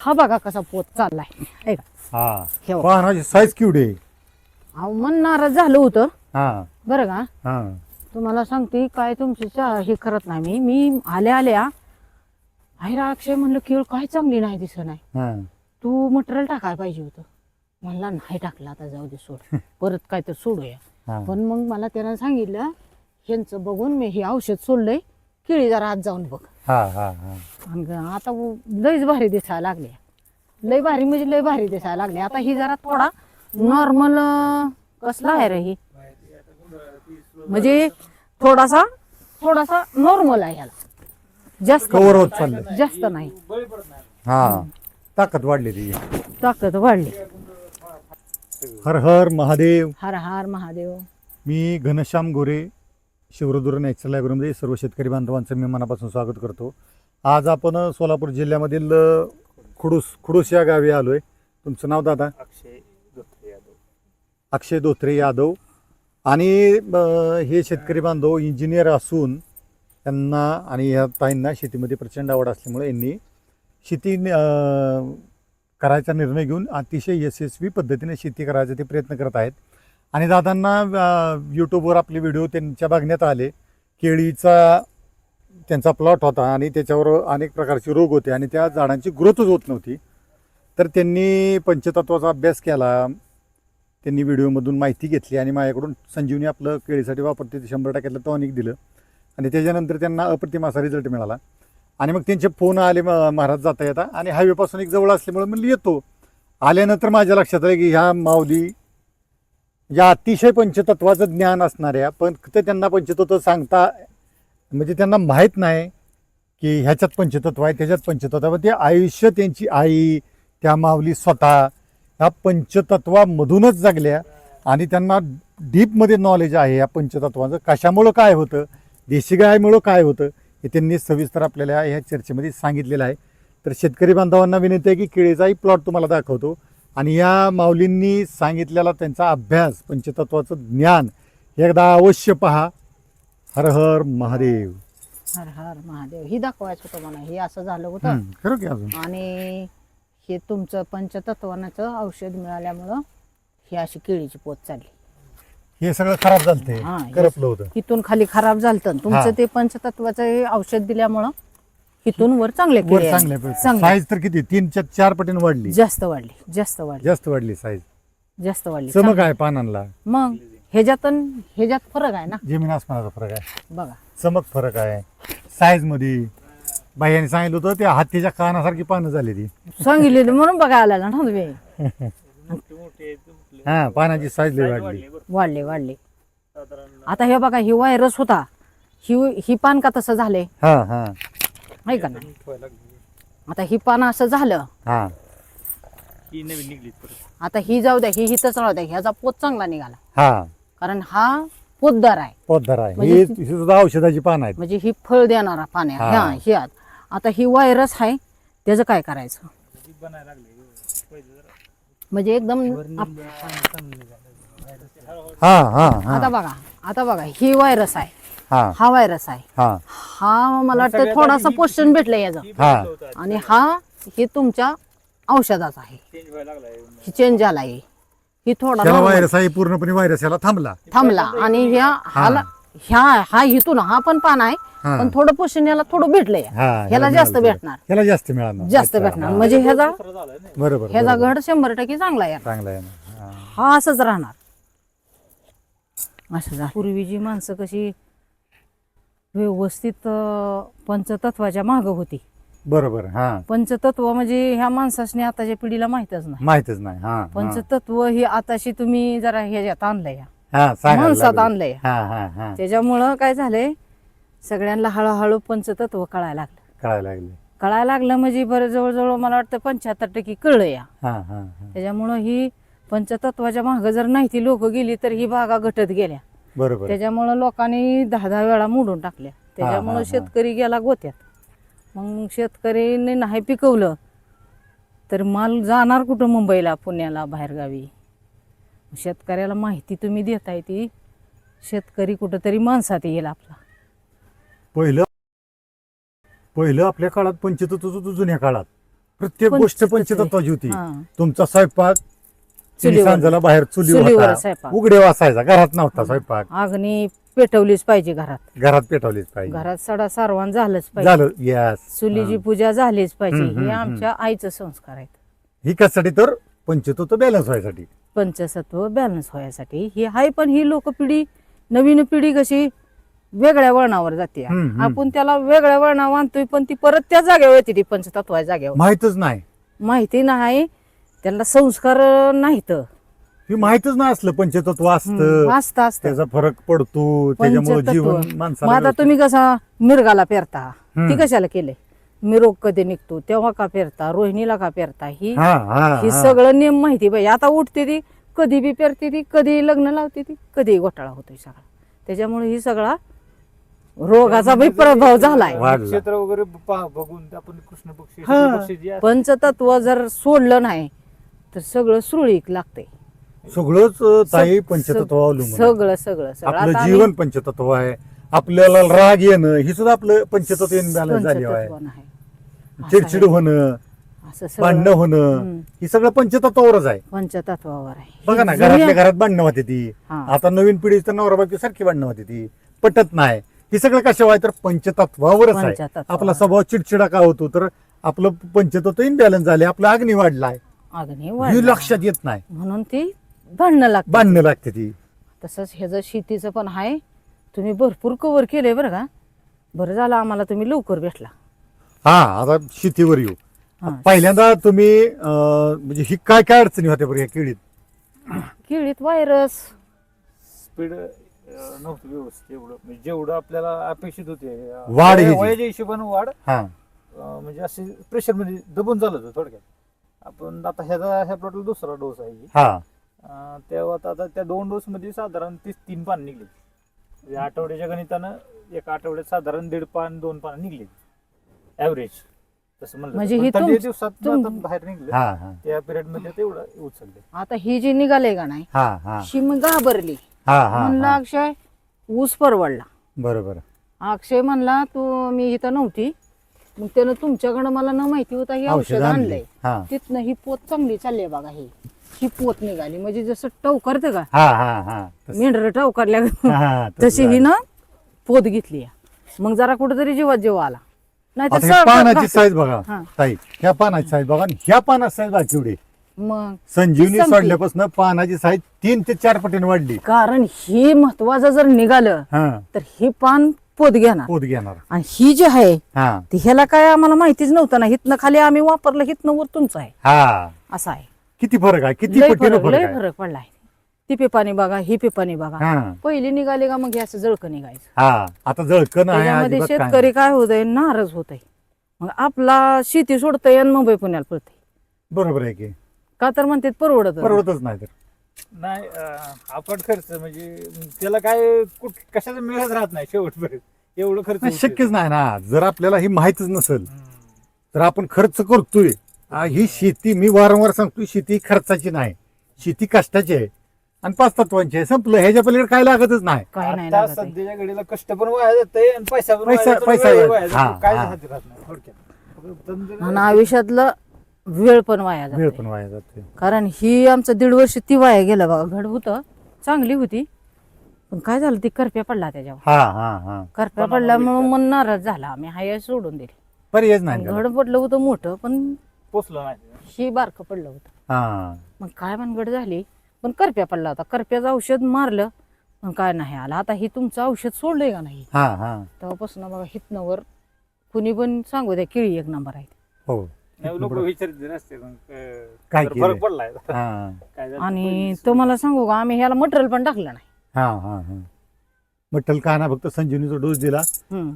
हा बघा कसा पोत चाललाय हे का हा हे बघा. पानाची साईज केवढी आहे. अहो मन नाराज झालं होतं हा बरं का. हा तुम्हाला सांगते काय तुमची हे करत नाही मी आल्या आल्या आयरा अक्षय म्हणलं केळ काय चांगली नाही दिसत नाही हा तू मटेरियल टाकायला पाहिजे होतं. म्हणला नाही टाकलं आता जाऊ दे सोड परत काय तर सोडूया. हा. पण मग मला त्यानं सांगितलं ह्यांचं बघून मी हे औषध सोडलंय केळी जरा आत जाऊन बघ. हा हा हा आणि आता लयच भारी दिसायला लागले. लय भारी म्हणजे लय भारी दिसायला लागले. आता ही जरा थोडा नॉर्मल कसला आहे रे ही म्हणजे थोडासा थोडासा नॉर्मल आहे ह्याला जास्त कवर होत चाललंय. जास्त नाही. हा ताकद वाढली ती. ताकद वाढली. हर हर महादेव. हर हर महादेव. मी घनश्याम गोरे शिवरदुर्ग नॅचरल ॲग्रोमध्ये सर्व शेतकरी बांधवांचं मी मनापासून स्वागत करतो. आज आपण सोलापूर जिल्ह्यामधील खुडूस या गावी आलो आहे. तुमचं नाव दादा? अक्षय धोत्रे यादव. आणि हे शेतकरी बांधव इंजिनियर असून त्यांना आणि या ताईंना शेतीमध्ये प्रचंड आवड असल्यामुळे यांनी शेती करायचा निर्णय घेऊन अतिशय यशस्वी पद्धतीने शेती करायचा ते प्रयत्न करत आहेत. आणि दादांना यूट्यूबवर आपले व्हिडिओ त्यांच्या बघण्यात आले. केळीचा त्यांचा प्लॉट होता आणि त्याच्यावर अनेक प्रकारचे रोग होते आणि त्या झाडांची ग्रोथच होत नव्हती. तर त्यांनी पंचतत्वाचा अभ्यास केला. त्यांनी व्हिडिओमधून माहिती घेतली आणि माझ्याकडून संजीवनी आपलं केळीसाठी वापरते 100% टॉनिक दिलं आणि त्याच्यानंतर त्यांना अप्रतिम असा रिझल्ट मिळाला. आणि मग त्यांचे फोन आले महाराज जाता येता आणि हायवेपासून एक जवळ असल्यामुळे म्हणलं येतो. आल्यानंतर माझ्या लक्षात आलं की ह्या माऊली या अतिशय पंचतत्वाचं ज्ञान असणाऱ्या पण ते त्यांना पंचतत्व सांगता म्हणजे त्यांना माहीत नाही की ह्याच्यात पंचतत्व आहे त्याच्यात पंचतत्व आहे. ते आयुष्य त्यांची आई त्या माऊली स्वतः ह्या पंचतत्वामधूनच जगल्या आणि त्यांना डीपमध्ये नॉलेज आहे या पंचतत्वाचं. कशामुळं काय होतं, देशी गायमुळं काय होतं हे त्यांनी सविस्तर आपल्याला ह्या चर्चेमध्ये सांगितलेलं आहे. तर शेतकरी बांधवांना विनंती आहे की केळीचाही प्लॉट तुम्हाला दाखवतो आणि या माऊलींनी सांगितलेला त्यांचा अभ्यास पंचतत्वाचं ज्ञान एकदा अवश्य पहा. हर हर महादेव. हर हर महादेव. ही दाखवायचं होतं मला. हे असं झालं होतं खरं की अजून आणि हे तुमचं पंचतत्वाचं औषध मिळाल्यामुळं ही अशी केळीची पोत चालली. हे सगळं खराब झालं हा, करपलं होतं. इथून खाली खराब झालं. तुमचं ते पंचतत्वाचं हे औषध दिल्यामुळं इथून वर चांगले वर केळी चांगले चांगले साईज तर किती 3-4 पटीने वाढली. जास्त वाढली जास्त वाढली जास्त वाढली साईज. जास्त वाढली. चमक आहे पानांना. मग ह्याच्यात फरक आहे ना. जमीन आसमानाचा फरक आहे. बघा चमक फरक आहे साईज मध्ये. बाईने सांगितलं होतं त्या हत्तीच्या कानासारखी पानं झाली ती. सांगितलेलं म्हणून बघा आला ना तुम्ही. हा पानाची साईज वाढली. वाढले. आता हे बघा ही व्हायरस होता. ही पान का तसं झालंय हा हा आहे का नाही. आता ही पान असं झालं. हा आता ही जाऊ द्या. ही हिथंच राहू द्या. ह्याचा पोत चांगला निघाला हा कारण हा पोतदार आहे. पोतदार आहे. म्हणजे ही सुद्धा औषधाची पानं आहेत. म्हणजे ही फळ देणारा पान आहे. हा. ही आता ही व्हायरस आहे त्याचं काय करायचं म्हणजे एकदम हा हा हा आता बघा ही व्हायरस आहे. हा हा व्हायरस आहे. हा हा मला वाटतं थोडासा पोषण भेटलं याचं हा आणि हे तुमच्या औषधाचा आहे. ही चेंज झाला आहे. ही थोडा त्याला normal व्हायरस आहे पूर्णपणे व्हायरस याला थांबला. थांबला आणि हा इथून हा पण पान आहे हा. पण थोडं पोषण याला थोडं भेटलंय. हा ह्याला जास्त मिळालं. भेटणार. ह्याला जास्त मिळालं. जास्त अच्छा, भेटणार हा. म्हणजे ह्याचा बरोबर ह्याचा बरोबर. घड 100% चांगला आहे. चांगलं आहे ना. हा. हा असंच राहणार. असं झालं. पूर्वीची माणसं कशी व्यवस्थित पंचतत्वाच्या माग होती. बरोबर. हा पंचतत्व म्हणजे ह्या माणसाने आताच्या पिढीला माहितच नाही. माहितच नाही. हा पंचतत्व ही आताशी तुम्ही जरा ह्याच्यात आणलंय हा सांगायला माणसात लागलो. आणलंय. हा हा हा त्याच्यामुळं काय झालंय सगळ्यांना हळूहळू पंचतत्व कळायला लागलं. कळायला लागले. म्हणजे बरं जवळजवळ मला वाटतं 75% कळलं या. हा हा हा त्याच्यामुळं ही पंचतत्वाच्या मागं जर नाही ती लोक गेली तर ही बागा घटत गेल्या. बरोबर. त्याच्यामुळं लोकांनी 10-10 वेळा मोडून टाकल्या. त्याच्यामुळं शेतकरी गेला गोत्यात. मग शेतकरीने नाही पिकवलं तर माल जाणार कुठं मुंबईला पुण्याला बाहेरगावी. शेतकऱ्याला माहिती तुम्ही देताय ती शेतकरी कुठंतरी माणसात येईल आपला. पहिलं आपल्या काळात पंचतत्व होतं जुन्या काळात. प्रत्येक गोष्ट पंचतत्व. पंचतत्वाची होती. हा. तुमचा स्वयंपाक चुलीवर. सांजाला बाहेर चुलीवर चुलीवर होता. स्वयंपाक. उघडे वासायचा, घरात नव्हता स्वयंपाक. अग्नी पेटवलीच पाहिजे घरात. घरात पेटवलीच पाहिजे. घरात सडा सारवण झालंच पाहिजे. झालं. यस. चुलीची पूजा झालीच पाहिजे. हम्म, हे हम्म, आमच्या आईचं संस्कार आहेत. ही कशासाठी तर पंचतत्व बॅलन्स व्हायसाठी. पंचसत्व बॅलन्स व्हायसाठी ही आहे. पण ही लोक पिढी, नवीन पिढी कशी वेगळ्या वळणावर जाते. हम्म, हम्म. आपण त्याला वेगळ्या वळणावर आणतोय, पण ती परत त्या जागेवर येते. ती पंचतत्वाच्या जागेवर माहितच नाही. माहिती नाही, त्यांना संस्कार नाहीत. हे माहितच नाही असलं पंचतत्व असतं, असतं त्याचा फरक पडतो, त्याच्यामुळे पंचतत्व. जीवन मग माणसाला आता तुम्ही कसा मिरगाला पेरता, हम्म. ती कशाला केलंय? मिरोग कधी निघतो तेव्हा का पेरता, रोहिणीला का पेरता, ही हा, हा, ही हा. सगळं नियम माहिती पाहिजे. आता उठते ती, कधी बी पेरते ती, कधी लग्न लावते ती, कधी घोटाळा होतोय सगळा. त्याच्यामुळे ही सगळा रोगाचा बी प्रभाव झालाय. वाढला. क्षेत्र वगैरे बघून आपण कृष्ण पक्षी हा. पक्षी जे असतात, पंचतत्व जर सोडलं नाही तर सगळं सुरळीक लागते. सगळंच ताई पंचतत्व अवलंबून आहे. सगळं सगळं सगळं. आपलं आता जीवन पंचतत्व आहे. आपल्याला राग येणं ही सुद्धा आपलं पंचतत्व इनबॅलन्स झाली आहे. पंचतत्व नाही. असं चिडचिड आहे. होणं, असं भांडणं सगळं होणं हम्म. ही सगळं पंचतत्वावरच आहे. पंचतत्वावर आहे. बघा ना, ही घरातल्या जुन्या- घरात भांडणं होती ती. हा. आता नवीन पिढी तर नवरा बायको सारखी भांडणं होती ती, पटत नाही. ही सगळं कशावर आहे तर पंचतत्वावरच आहे. पंचतत्वावर. आपला स्वभाव चिडचिडा का होतो तर आपलं पंचतत्व इनबॅलन्स झाले, आपला अग्नी वाढलाय, अग्नी ही वाढला. लक्षात येत नाही. म्हणून ती भांडणं लागते. भांडणं लागते ती. तसंच ह्याचं शेतीचं पण आहे. तुम्ही भरपूर कव्हर केलंय बरं का. बरं झालं आम्हाला तुम्ही लवकर भेटला. हा, आता शेतीवर येऊ. हा. पहिल्यांदा तुम्ही म्हणजे ही काय काय अडचणी होत्या बरं या केळीत? केळीत व्हायरस, स्पीड नव्हतं व्यवस्थित एवढं, म्हणजे जेवढं आपल्याला अपेक्षित होते वाढ ह्याची. वयाच्या हिशोबाने वाढ हा, म्हणजे असे प्रेशर मध्ये दबून झालं होतं थोडक्यात. आपण आता ह्या प्लॉटला दुसरा डोस आहे. हा, तेव्हा आता त्या 2 डोस मध्ये साधारण 3 पान निघले. म्हणजे आठवड्याच्या गणितानं एका आठवड्यात साधारण 1.5 पान 2 पान निघले ऍव्हरेज. तसं म्हणलं म्हणजे तर. ही पण तुम- त्या दिवसात तुम- आता बाहेर निघले हा, हा, त्या पिरियड मध्ये तेवढं उचलले. आता ही जी निघाले का नाही, हा, हा, शी मग घाबरली. हा, हा, म्हणलं हा. अक्षय ऊस परवडला. बरोबर. अक्षय म्हणला तू, मी इथं नव्हती, मग त्यानं तुमच्याकडं मला न माहिती होता हे औषध आणलंय. हा, तिथनं ही पोत चांगली चालली आहे बघा. ही पोत निघाली म्हणजे जसं टवकारतं का, हा, हा, हा. तसं. मेंढर टवकारल्या हा, हा, तसं तशी ही झालं. ना पोत घेतली. मग जरा कुठेतरी जीवात जीव आला. आता नाहीतर ह्या पानाची सगळं साईज बघा हा. ताई, ह्या पानाची साईज बघा आणि ह्या पानाची साईज बघा केवढी. मग संजीवनी संपली. सोडल्यापासून पानाची साईज 3 ते 4 पटीने वाढली. कारण ही महत्वाचं जर निघालं हा, तर ही पान पोत घेणार. पोत घेणार. आणि ही जी आहे हा, ती ह्याला काय आम्हाला माहितीच नव्हतं ना. हितनं खाली आम्ही वापरलं, हितनं वर तुमचं आहे, हा. असं आहे. किती फरक आहे, किती लय पटीने फरक, फरक लय आहे. फरक पडलाय. ती पिपाणी बघा, ही पिपाणी बघा. हा, पहिली निघाली का मग हे असं जळकं निघायचं. हा. आता जळकण आहे त्याच्यामध्ये अजिबात काय शेतकरी काय होतंय, नाराज होतय. मग आपला शेती सोडतय आणि मुंबई पुण्याला पळतय. नाही. बरोबर आहे की का तर म्हणते परवडत. परवडतच नाही तर. नाही आपण खर्च म्हणजे त्याला काय कशाचा मिळत राहत नाही शेवटपर्यंत. एवढं खर्च नाही, होतोय. शक्यच नाही ना. जर आपल्याला ही माहितच नसेल हम्म. तर आपण खर्च करतोय. ही शेती, मी वारंवार सांगतोय, शेती खर्चाची नाही, शेती कष्टाची आहे आणि 5 तत्वांची आहे. संपलं. ह्याच्या पलीकडे काय लागतच नाही. काय नाही आता लागत आहे. सध्याच्या घडीला कष्ट पण वाया जातंय आणि पैसा पण वाया पैसा- जातो, पैसा वेळ वाया- वाया जातो. हा, काय हा. हाती राहत नाही थोडक्यात. आणि आयुष्यातलं वेळ पण वाया वेळ जाते. पण वाया जाते. कारण ही आमचं 1.5 वर्ष ती वाया गेलं बघा. घड होतं, चांगली होती, पण काय झालं ती करप्या पडला त्याच्यावर. हा, हा, हा. करप्या कोणामुळे पडल्यामुळे मन नाराज झाला. आम्ही हाय सोडून दिली. पर्यायच नाही त्याला. घड पडलं होतं मोठं, पण पोचलं नाही. ही बारकं पडलं होतं. हा, मग काय मनगड झाली, पण करप्या पडला होता. करप्याचं औषध मारलं, पण काय नाही आला. आता ही तुमचं औषध सोडलंय का नाही, हा, हा. तेव्हापासून बघा हितनवर कुणी पण सांगू द्या, केळी 1 नंबर आहे. हो. लोक विचारत नसते मग, काय जर केलंय? फरक पडलाय हा, काय झालं? आणि तुम्हाला सांगू का, आम्ही ह्याला मटेरियल पण टाकलं नाही. हा, हा, हा. मटल का ना, फक्त संजीवनीचा डोस दिला. हम्म.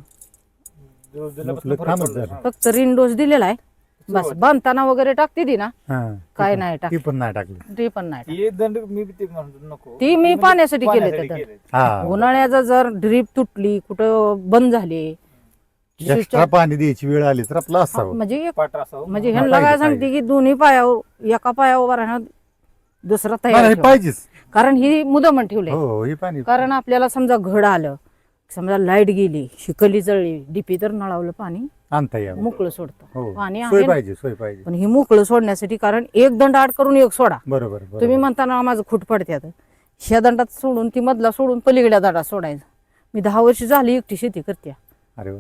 दिवस दिल्यापासून आपलं फरक कामच पडलाय. झालं. फक्त रिन डोस दिलेला आहे बस. सुरुवात. बांधताना वगैरे टाकते ती ना, हा, काय नाही ती टाकली. पण नाही टाकली. ते पण नाही हे दंड मी ते म्हणतो नको. ती मी म्हणजे पाण्यासाठी केले पाण्यासाठी ते दंड. केले. हा. टाकली. उन्हाळ्याचा जर ड्रीप तुटली, कुठं बंद झाली, एक्स्ट्रा पाणी द्यायची वेळ आली तर आपलं असावं. म्हणजे पाठ असावं. म्हणजे हा, ह्यांना काय पाहिजे, सांगते की दोन्ही पायावर, एका पायावर उभा राहणं, दुसरा नाही, तयार नाही, ठेवा. पाहिजेच. कारण ही मुदमन ठेवले. हो, हे पाणी. कारण आपल्याला समजा घड आलं, समजा लाईट गेली, शिकली जळली, डीपी तर नळावलं पाणी आणता या मोकळं सोडतं. हो पाणी सोय आहे ना. पाहिजे सोय पाहिजे. पण ही मोकळं सोडण्यासाठी, कारण एक दंड आड करून एक सोडा. बरोबर तुम्ही बरोबर. म्हणताना माझं खूट पडत्यात, ह्या दंडात सोडून ती मधला सोडून पलीकडल्या दंडात सोडायचं. मी 10 वर्ष झाली एकटी शेती करते. अरे वा.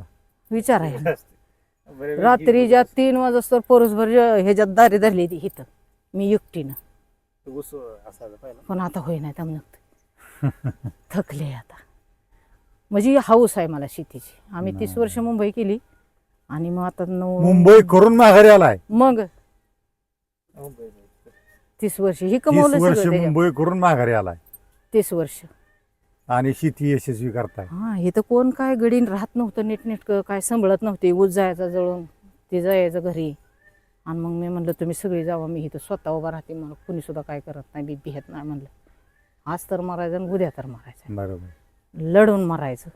विचार आहे. बऱ्यापैकी रात्रीच्या 3 वाजता पोरसभर ह्याच्यात दारी धरली ती हिथं मी एकटीनं. ऊस असायला पाहिजे. पण आता होई नाही जमत. थकले आता. म्हणजे हाऊस आहे मला शेतीची. आम्ही 30 वर्ष मुंबई केली आणि मग आता मुंबई करून माघारी आलाय. मग 30 वर्ष ही 30 कमवलं वर्ष सगळं त्याच्यात. मुंबई करून माघारी आलाय 30 वर्ष. आणि शेती यशस्वी करताय. हा हे तर कोण काय गडीन राहत नव्हतं नीटनेटकं, काय सांभाळत नव्हते. ऊस जायचा जळून, ते जायचं घरी. आणि मग मी म्हणलं तुम्ही सगळी जावा, मी इथं स्वतः उभा राहते, मला कुणी सुद्धा काय करत नाही, मी भिहत नाही म्हणलं. आज तर मारायचं आणि उद्या तर मारायचं, बरोबर. लढून मारायचं.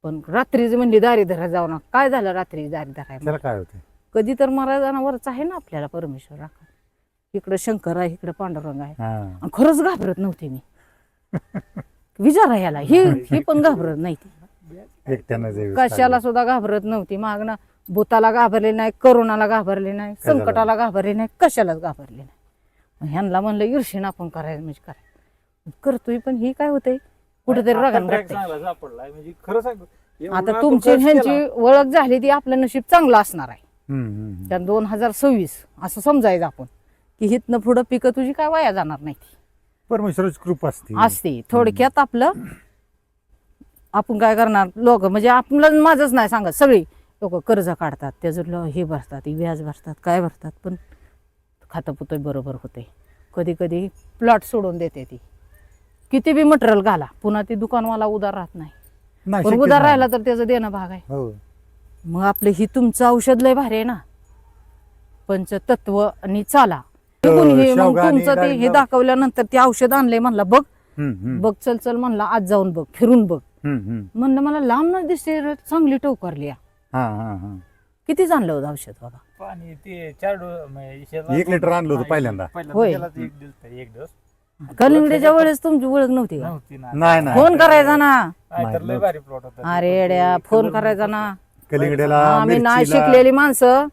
पण रात्रीच म्हणली दारी धरा जाऊ ना, काय झालं रात्री दारी धरायला? त्याला काय होतं? कधी तर मारायचा ना, वरच आहे ना आपल्याला परमेश्वर राखा. इकडं शंकर आहे, इकडं पांडुरंग आहे. हा. आणि खरंच घाबरत नव्हते मी. विचारा याला, ही पण घाबरत नाही ती. एकट्यानं जाईल. कशाला सुद्धा घाबरत नव्हती. मागणं भूताला घाबरले नाही, करोनाला घाबरले नाही, संकटाला घाबरले नाही, कशालाच घाबरले नाही. मग ह्यांना म्हणलं ईर्षेन आपण करायचं म्हणजे करायचं करतोय. पण ही काय होतंय, कुठेतरी रागान track घडते. चांगला सापडलाय म्हणजे खरं सांगतो. एवढा आता आपण तुमची खर्च ह्यांची केला. ओळख झाली ती आपलं नशीब चांगलं असणार आहे. हम्म, हम्म. त्या 2026 असं समजायचं आपण की हिथनं पुढं पिकं तुझी काय वाया जाणार नाही ती. परमेश्वराची कृपा असते. असते थोडक्यात. आपलं आपण काय करणार, लोक म्हणजे आपलं माझंच नाही सांगत, सगळी लोक कर्ज काढतात, त्याचं हे भरतात, व्याज भरतात, काय भरतात, पण खातंपुतं बरोबर होते. कधी कधी प्लॉट सोडून देते ती, किती बी मटेरियल घाला, पुन्हा ती दुकानवाला उदार राहत नाही. नाही, पण शक्यच उदार नाही. राहिला तर त्याचं देणं भाग आहे. हो. मग आपलं ही तुमचं औषध लय भारी आहे ना, पंचतत्व आणि चाला. हे कोणी हे मग शेवगा आणि तुमचं ते हे डाळिंब. दाखवल्यानंतर ते औषध आणलंय, म्हणलं बघ हम्म, हम्म. बघ, चल चल म्हणलं, आज जाऊन बघ, फिरून बघ हम्म, हम्म. म्हणलं. मला लांब न दिसते रे, चांगली टवकारली. हा हा हा. किती जाणलं होतं औषध बाबा? पाणी ते 4 डोस 1 लिटर आणलं होतं पहिल्यांदा. होय. एक डोस कलिंगडीच्या वेळेस तुमची ओळख नव्हती का? नव्हती ना. नाही नाही. फोन करायचा ना. नाहीतर लय भारी प्लॉट होता. अरे येड्या, फोन करायचा ना. कलिंगड्याला आम्ही नाही मिरचीला- शिकलेली माणसं,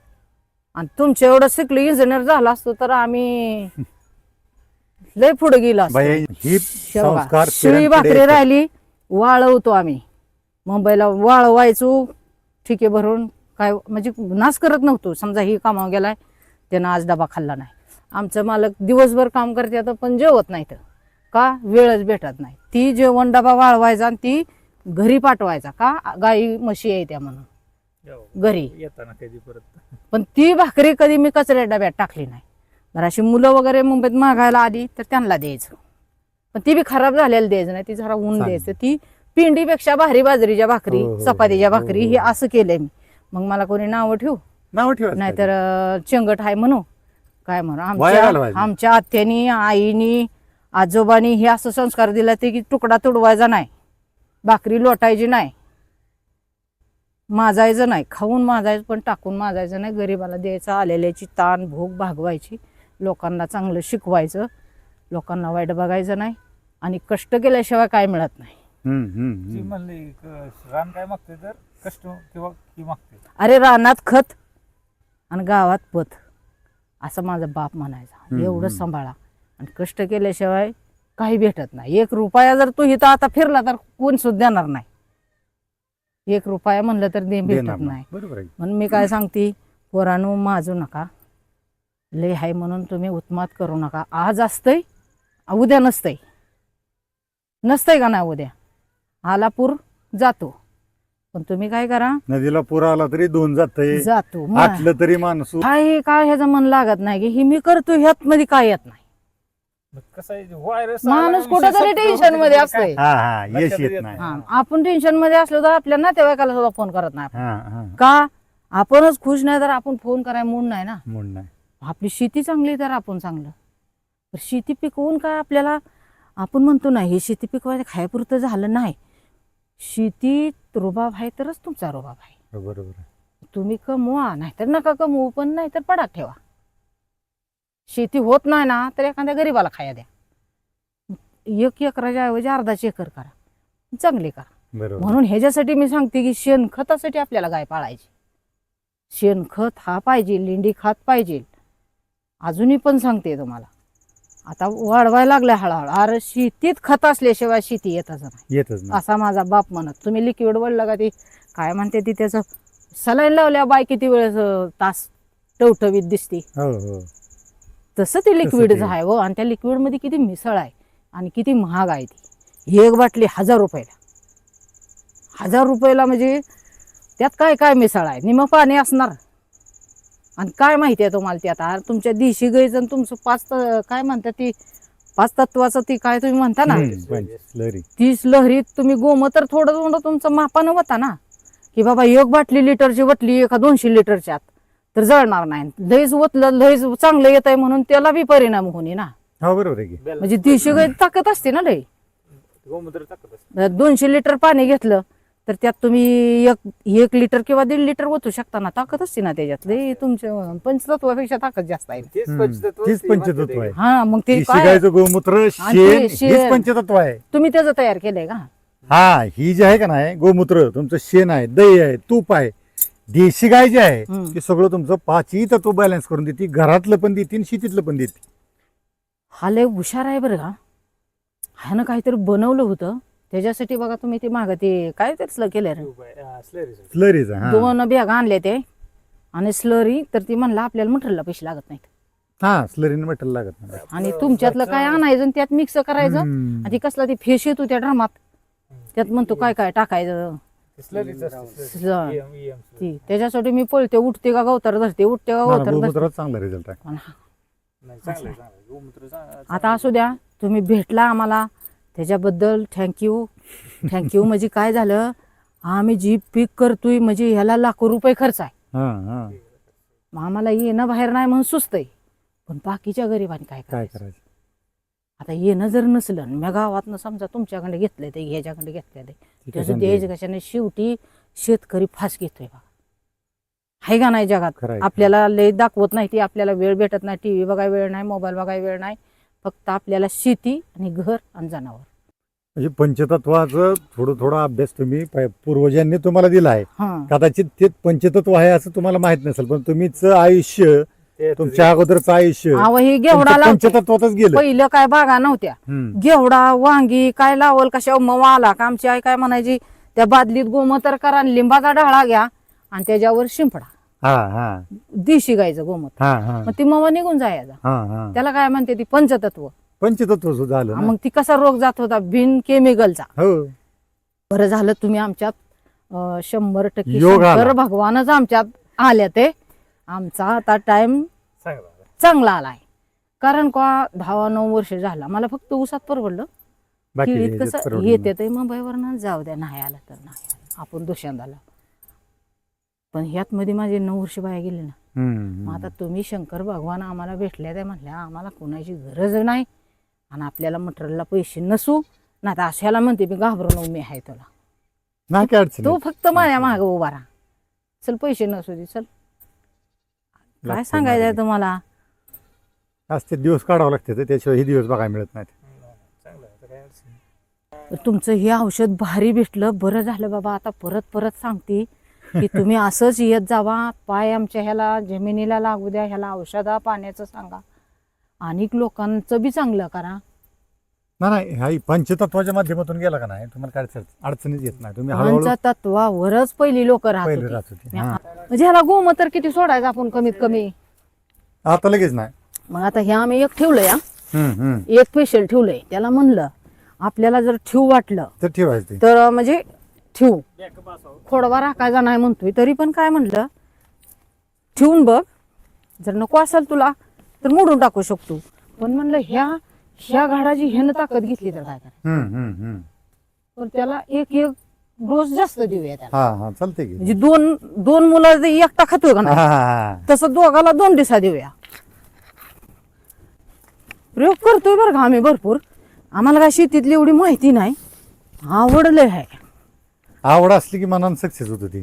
आणि तुमच्या एवढं शिकलो इंजिनियर झाला असतो तर आम्ही लय पुढे गेलो असतो. बाई, ही शेवगा. संस्कार शिळी पिढ्यानपिढ्या भाकरी येतात. राहिली, वाळवतो आम्ही मुंबईला, वाळवायचो ठिके भरून. काय म्हणजे नाश करत नव्हतो. समजा ही कामावर गेलाय, त्यानं आज डबा खाल्ला नाही. आमचं मालक दिवसभर काम करते पण जेवत नाही, तर का वेळच भेटत नाही. ती जेवण डबा वाळवायचा आणि ती घरी पाठवायचा, का गाई म्हशी आहे त्या म्हणून घरी. येताना कधी परत पण ती भाकरी कधी मी कचऱ्या डब्यात टाकली नाही. जर अशी मुलं वगैरे मुंबईत मागायला आली तर त्यांना द्यायचं, पण ती बी खराब झालेली द्यायचं नाही, ती जरा ऊन चांगलं. द्यायचं. ती पिंडीपेक्षा भारी बाजरीच्या भाकरी, हो, हो, चपातीच्या हो, भाकरी, हो. हे असं केलंय मी. मग मला कोणी नावं ठेवू, नाव ठेवायचं नाहीतर चंगट आहे म्हणू, काय म्हणू. वाया आमच्या घालवायचं. आमच्या आत्यानी, आईनी, आजोबानी हे असं संस्कार दिला ते की तुकडा तुडवायचा नाही, भाकरी लोटायची नाही, माजायचं नाही, खाऊन माजायचं पण टाकून माजायचं नाही, गरीबाला द्यायचं, आलेल्याची ताण भूक भागवायची, लोकांना चांगलं शिकवायचं, लोकांना वाईट बघायचं नाही, आणि कष्ट केल्याशिवाय काय मिळत नाही. हम्म, हम्म, ती हम्म. म्हणली रान काय मागते तर कष्ट किंवा की मागते. अरे रानात खत आणि गावात पत, असं माझा बाप म्हणायचा. एवढं सांभाळा, आणि कष्ट केल्याशिवाय काही भेटत नाही. 1 रुपया जर तू इथं आता फिरला तर कोण सुद्धा देणार नाही. 1 रुपया म्हणलं तर देणार भेटत नाही. नाही. बरोबर आहे. म्हणून मी काय सांगते, पोरांनो माजू नका, लय हाय म्हणून तुम्ही उत्मात करू नका. आज असतंय, उद्या नसतंय. नसतंय का नाही उद्या, आला पूर जातो, पण तुम्ही काय करा, नदीला पूर आला तरी 2 जातंय, जातो. आटलं तरी माणूस. काय काय ह्याचं मन लागत नाही की ही मी करतो, ह्यात मध्ये काय येत नाही. मग कसं आहे व्हायरस माणूस कुठंतरी टेन्शन मध्ये असतोय. हा हा, यश लक्षात येत येत नाही. हा, आपण टेन्शन मध्ये असलो तर आपल्या नातेवाईकाला सुद्धा फोन करत नाही. हा हा. का आपणच खुश नाही तर आपण फोन करायला मूड नाही ना. म्हणून नाही. आपली शेती चांगली तर आपण चांगलं. तर शेती पिकवून काय आपल्याला, आपण म्हणतो नाही हे शेती पिकवायचं खायापुरतं झालं नाही. शेती रुबाब आहे तरच तुमचा रुबाब आहे. बरोबर आहे. तुम्ही कमवा, नाहीतर नका कमवू, पण नाहीतर पडाक ठेवा. शेती होत नाही ना तर एखाद्या गरीबाला खाया द्या. 1 एकराच्या ऐवजी अर्धाची एकर करा, चांगली करा. बरोबर. म्हणून ह्याच्यासाठी मी सांगते की शेणखतासाठी आपल्याला गाय पाळायची. शेणखत हा पाहिजे, लेंडी खात पाहिजे. अजूनही पण सांगते तुम्हाला, आता वाढवायला लागल्या हळूहळू. अरे शेतीत खत असल्याशिवाय शेती येतच नाही, येतच नाही. असा माझा बाप म्हणत. तुम्ही लिक्विड वळलं का, ती काय म्हणते ती, त्याचं सलाईन लावल्या बाय किती वेळेस तास टवटवीत दिसते, हो हो. तसं ते लिक्विडच ते. आहे हो. आणि त्या लिक्विड मध्ये किती मिसळ आहे आणि किती महाग आहे ती. एक बाटली 1000 रुपयाला. 1000 रुपयाला म्हणजे त्यात काय काय मिसळ आहे, निम पाणी असणार. आणि काय माहिती आहे तुम्हाला ते, आता तुमच्या देशी गाईचं तुमचं काय म्हणतात ती 5 तत्वाचं ती काय तुम्ही म्हणता ना, स्लरी. 30 लहरीत तुम्ही गोमूत्र थोडं थोडं तुमचं मापानं होता ना, की बाबा 1 बाटली लिटरची वटली एका 200 लिटरच्यात तर जळणार नाही. लईच ओतलं, लईच चांगलं येत आहे म्हणून त्याला बी परिणाम होणे ना. हो बरोबर आहे की. म्हणजे देशी गाय ताकद असते ना लई. गोमूत्र टाकत असते. 200 लिटर पाणी घेतलं तर त्यात तुम्ही एक लिटर किंवा 1.5 लिटर ओतू शकता ना. ताकद असते ना त्याच्यात. लई तुमच्या पंचतत्वापेक्षा ताकद जास्त आहे. तेच हम्म. पंचतत्व तीच पंचतत्व आहे. हा मग ते देशी काय गायचं गोमूत्र, आणि शेण ते शेण. हेच पंचतत्व आहे. तुम्ही त्याचं तयार केलंय का? हा, ही जी आहे का नाही गोमूत्र, तुमचं शेण आहे, दही आहे, तूप आहे. देशी गाय जी आहे हम्म. ती सगळं तुमचं 5ही तत्व बॅलन्स करून देते. घरातलं पण देते आणि शेतीतलं पण देते. हा लय हुशार आहे बरं का. ह्यानं काहीतरी बनवलं होतं त्याच्यासाठी. बघा तुम्ही ते मागं ते काय त्याचं केलं रे, स्लरीचा. हा 2 बॅग आणले ते आणि स्लरी. तर ती म्हणलं आपल्याला मटेरियलला पैसे लागत नाहीत, हा स्लरीने म्हटलं लागत नाही. आणि तुमच्यातलं काय आणायचं आणि त्यात मिक्स करायचं. हम्म. आणि ती कसला ती फेस येतो त्या ड्रामात, त्यात म्हणतो काय काय टाकायचं. ती त्याच्यासाठी मी पळते, उठते का गवतार धरते, उठते का हा, गवतार धरते. गोमूत्रात चांगला रिझल्ट आहे. आता असू द्या, तुम्ही भेटला आम्हाला त्याच्याबद्दल थँक्यू. थँक्यू. म्हणजे काय झालं, आम्ही जी पीक करतोय म्हणजे ह्याला लाखो रुपये खर्च आहे. हा हा. मग आम्हाला येणं बाहेर नाही म्हणून सुचतंय. पण बाकीच्या गरिबांनी काय काय करायचं. करायचं. आता येणं जर नसलं, मी गावातनं समजा तुमच्याकडे घेतलंय ते, ह्याच्याकडे घेतलंय ते, त्याचं द्यायचं कशाने. शेवटी शेतकरी फास घेतोय बघा, हाय का नाही जगात. खरं आहे. आपल्याला लय दाखवत नाही ती, आपल्याला वेळ भेटत नाही, टीव्ही बघाय वेळ नाही, मोबाईल बघाय वेळ नाही. फक्त आपल्याला शेती आणि घर आणि जनावर. म्हणजे पंचतत्वाचं थोडं थोडा अभ्यास तुम्ही पूर्वजांनी तुम्हाला दिला आहे. हा कदाचित ते पंचतत्व आहे असं तुम्हाला माहित नसेल, पण तुम्हीच आयुष्य, तुमच्या अगोदरचं आयुष्य अहो, ही घेवडा तुमचं लावते. पंचतत्वातच गेलं. पहिलं काय बागा नव्हत्या. हम्म. घेवडा, वांगी काय लावल कशा मवा आला का. आमची आई काय म्हणायची, त्या बादलीत गोमूत्र करा आणि लिंबाचा ढाळा घ्या आणि त्याच्यावर शिंपडा. हा हा देशी गायचं गोमूत्र. हा हा मग ती मवा निघून जायचा. हा हा. त्याला काय म्हणते ती पंचतत्व. पंचतत्व सुद्धा झालं ना. मग ती कसा रोग जात होता, बिन केमिकलचा. हो. बरं झालं तुम्ही आमच्यात 100% योग आला. शंकर भगवानच आमच्यात आल्या. ते आमचा आता टाइम चांगला आलाय. कारण का 10-9 वर्ष झाला मला फक्त ऊसात परवडलं. बाकी केळीत ह्याच्यात कसं परवडलं येते ते मुंबईवरनं जाऊ द्या, नाही आलं तर नाही आलं, आपण दुसऱ्यांदाला. पण ह्यात मध्ये माझे 9 वर्ष बाया गेले ना. हम्म. मग आता तुम्ही शंकर भगवान आम्हाला भेटले ते म्हणल्या, आम्हाला कोणाची गरज नाही आणि आपल्याला मटेरियलला पैसे नसू ना. आता अशाला म्हणते मी घाबरून उमे आहे तुला, नाही काय अडचण तो नाही. फक्त माझ्या माग उभा राहा. चल पैसे नसू दे, चल काय लागतं सांगायचंय मागे. तुम्हाला. आज ते दिवस काढावं लागते, त्याशिवाय हे दिवस बघायला मिळत नाहीत. तुमचं हे औषध भारी भेटलं, बरं झालं बाबा. आता परत परत सांगते की तुम्ही असंच येत जावा. पाय आमच्या ह्याला जमिनीला लागू द्या, ह्याला औषधा पाण्याचं सांगा. अनेक लोकांचं बी चांगलं करा. नाही हा पंचतत्वाच्या माध्यमातून गेला का नाही तुम्हाला काय अडचणीच येत नाही. तुम्ही हळूहळू पंचतत्वावरच पहिली लोक राहत पहिले होती. राहत होते. हा. म्हणजे ह्याला गोमूत्र किती सोडायचं आपण कमीत कमी. आता लगेच नाही. मग आता हे आम्ही एक ठेवलंय, हम्म. एक स्पेशल ठेवलंय. त्याला म्हणलं आपल्याला जर ठेवू वाटलं तर ठेवायचं ते. तर म्हणजे ठेवू, खोडवा राखायचा नाही म्हणतोय तरी पण काय म्हणलं ठेवून बघ, जर नको असेल तुला तर मोडून टाकू शकतो. पण म्हणलं ह्या घाडाची ह्यानं ताकद घेतली तर काय करायचं. हम्म. तर त्याला एक डोस जास्त देऊया त्याला. हा चालते की. म्हणजे दोन मुलं जे एकटा खातोय का हा, नाही, हा. तसं दोघाला 2 दिवसा देऊया. प्रयोग करतोय बरं का आम्ही भरपूर. आम्हाला काय शेतीतली एवढी माहिती नाही, आवडलंय आहे. आवड असली की मनानं सक्सेस होत होती.